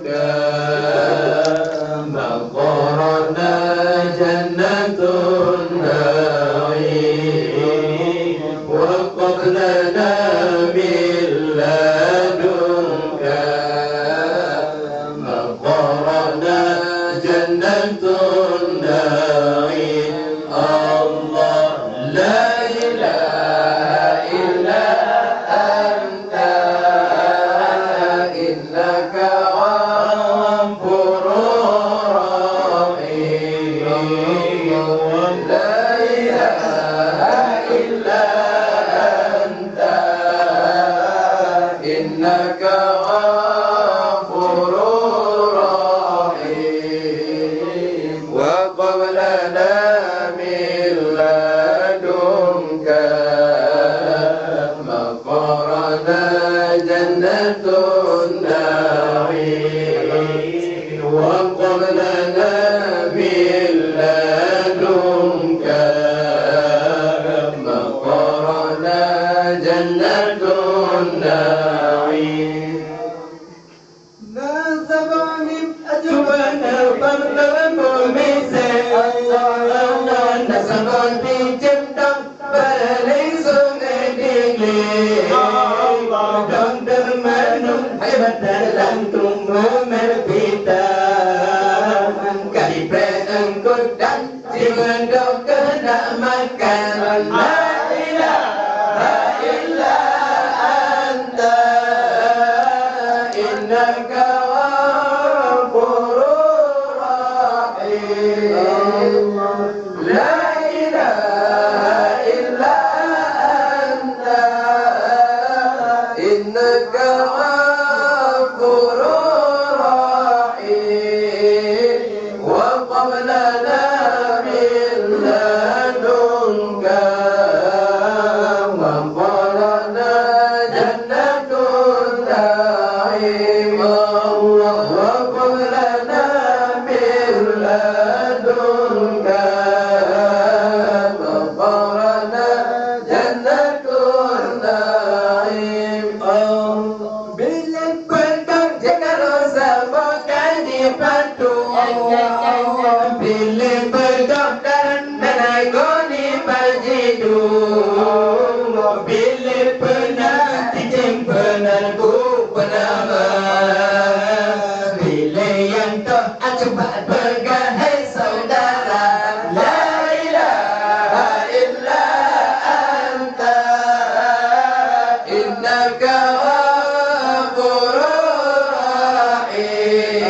كما قرنا جنة النعيم وقبلنا من لدنك مقرنا جنة النعيم الله لا إله إلا أنت إنك غفور رحيم لا إله إلا أنت إنك غفور رحيم وقبلنا من لدنك مقرنا جنة النعيم وقبلنا من لدنك مقرنا جنة النعيم نسبني أجبنا برد مميزة نسبني جمدا بليس نديلي دم درمانم hebat dalam tumbuh berbeda kali engkau dan jiwa kau kena makan la ilaha illa anta innaka ghafurur rahim la ilaha illa anta innaka غفور رحيم وقبلنا من لدنك وقرنا جنة النعيم وقبلنا من لدنك وقرنا جنة النعيم bila berdokter menangani majidu bila pernah dijempenanku bernama bila yang tak cepat bergahai saudara la ilaha illa anta innaka ghafurur rahim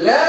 la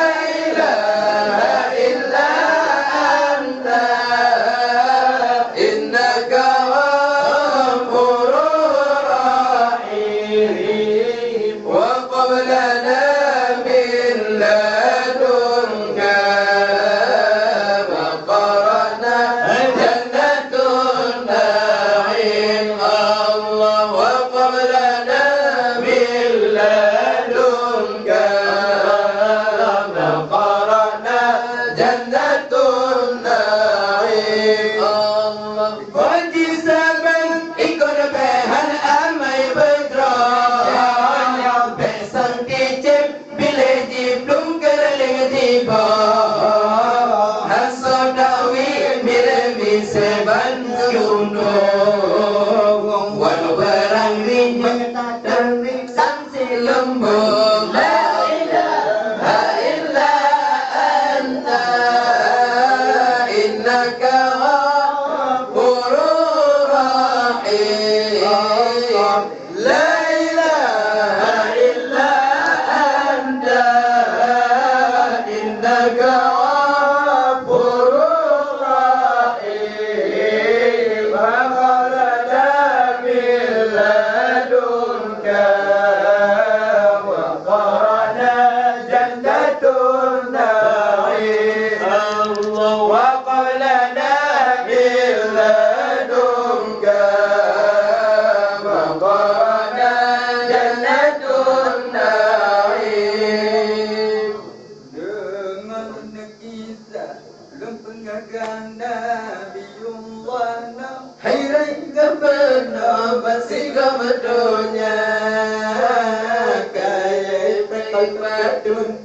Taibatun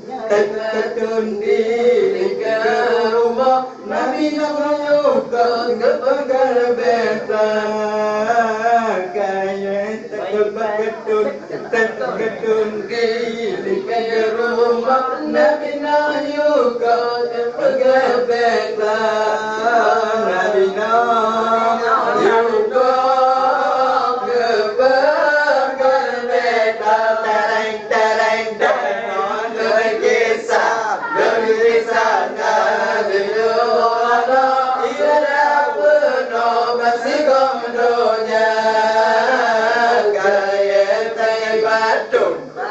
di lingkar rumah Nabi Yuka kepegar beta Kaya Taibatun di lingkar rumah Nabi Yuka kepegar beta Nabi Yuka kepegar beta Tereng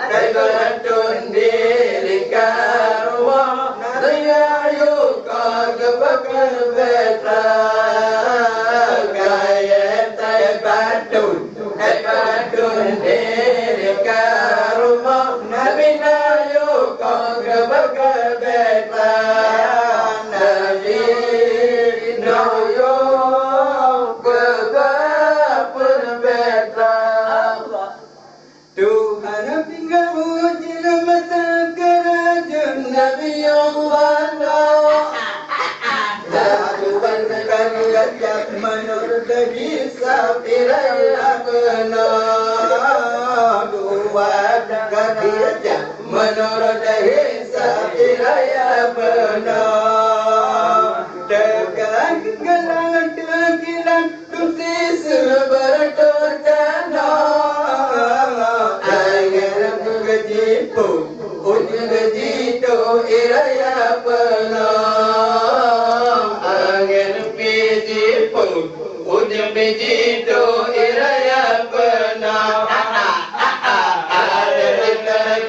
Taibatun di lingkar rumah Saya yuka kepegar beta Kaya Taibatun di lingkar rumah Nabi yuka kepegar beta Nabi yuka kepegar beta Tuhan tinggal uji masa kerajaan Nabi Allah Tuhan akan gajah menurut bisa piraya benar Dua gajah menurut bisa piraya benar Tekan gelang tekilan tusis berturjana Ujung jitu iraya penom Angin pijipu Ujung pijitu iraya penom Ada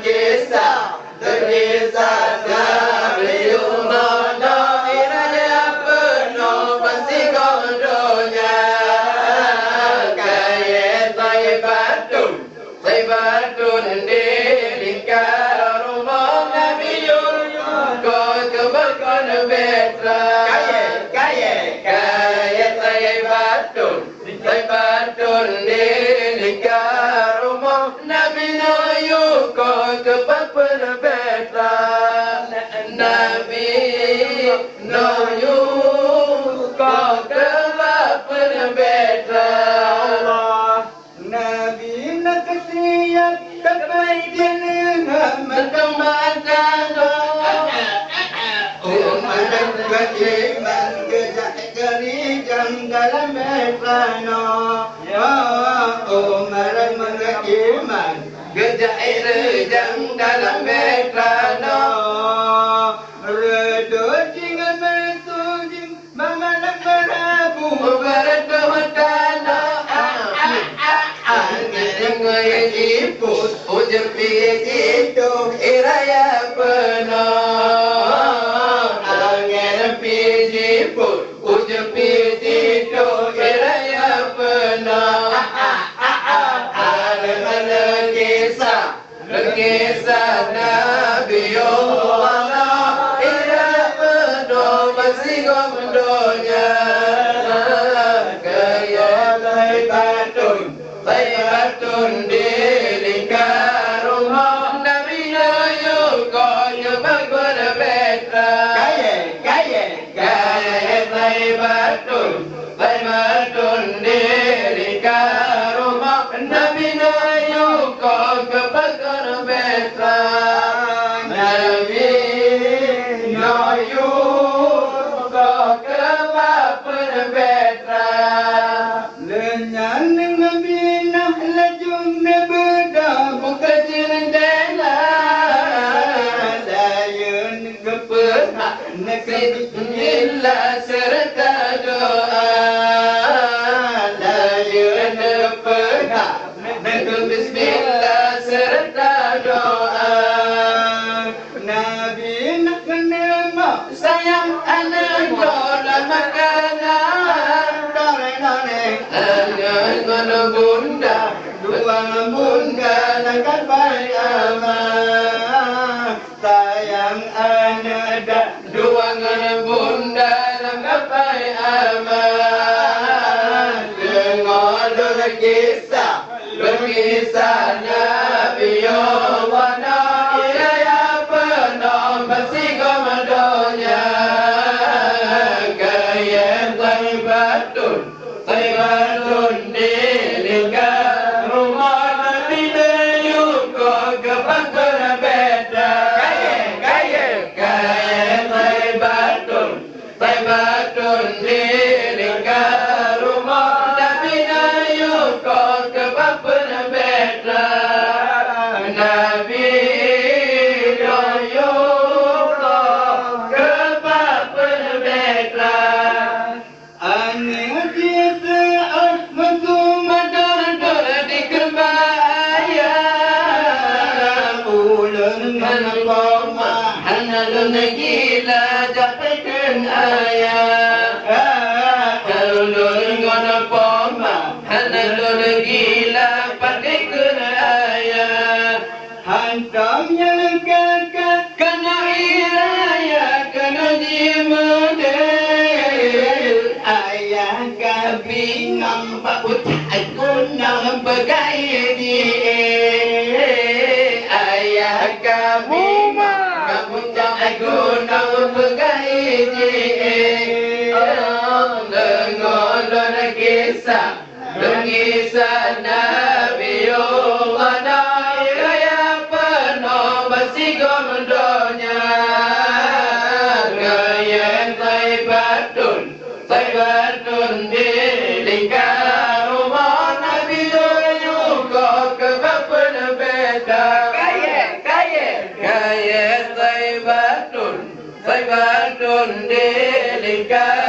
kisah Nabi Umana iraya penom Pasti kondonya Kaya Taibatun di lingkar rumah Nabi Yuka kepegar beta Kaya Taibatun di lingkar rumah Nabi Yuka kepegar beta Nabi Yuka kepegar beta Nabi nak siap kebaikan Mengembangkan Umat beriman Gejak gerijam dalam betlano Umat beriman Gejak gerijam dalam betlano Redut jingan bersujing Menganak berabu Berdoa Angin jiput ujung pijitu iraya penom Angin pijiput ujung pijitu iraya penom Ada kisah Nabi Allah iraya penom masih gondonya Kaya Taibatun di lingkar rumah Nabi Yuka kepegar beta Kaya Taibatun di lingkar rumah Nabi Yuka kepegar beta Nabi Yuka kepegar beta Lenyan Nabi lajung nebeda buka jendela Dayun keperhak Bismillah serta doa Dayun keperhak Bismillah serta doa Nabi nak menerima sayang anak dola makanan Angin bunda Dua bunda Nangkat baik aman Sayang anak Dua bunda Nangkat baik aman Dengar berkisah Nabi Allah menepoma hanalun gila jatuhkan ayah hanalun menepoma hanalun gila patikkan ayah hantamnya kakak kena iraya kena jimudel ayah kami nampak aku nampak gaya ayah kami kamu aku nampak gaya dengar kisah Nabi Allah ya penuh masih gomendonya gaya Taibatun di lingkar rumah Nabi juga ke kapan beda gaya Taibatun di lingkar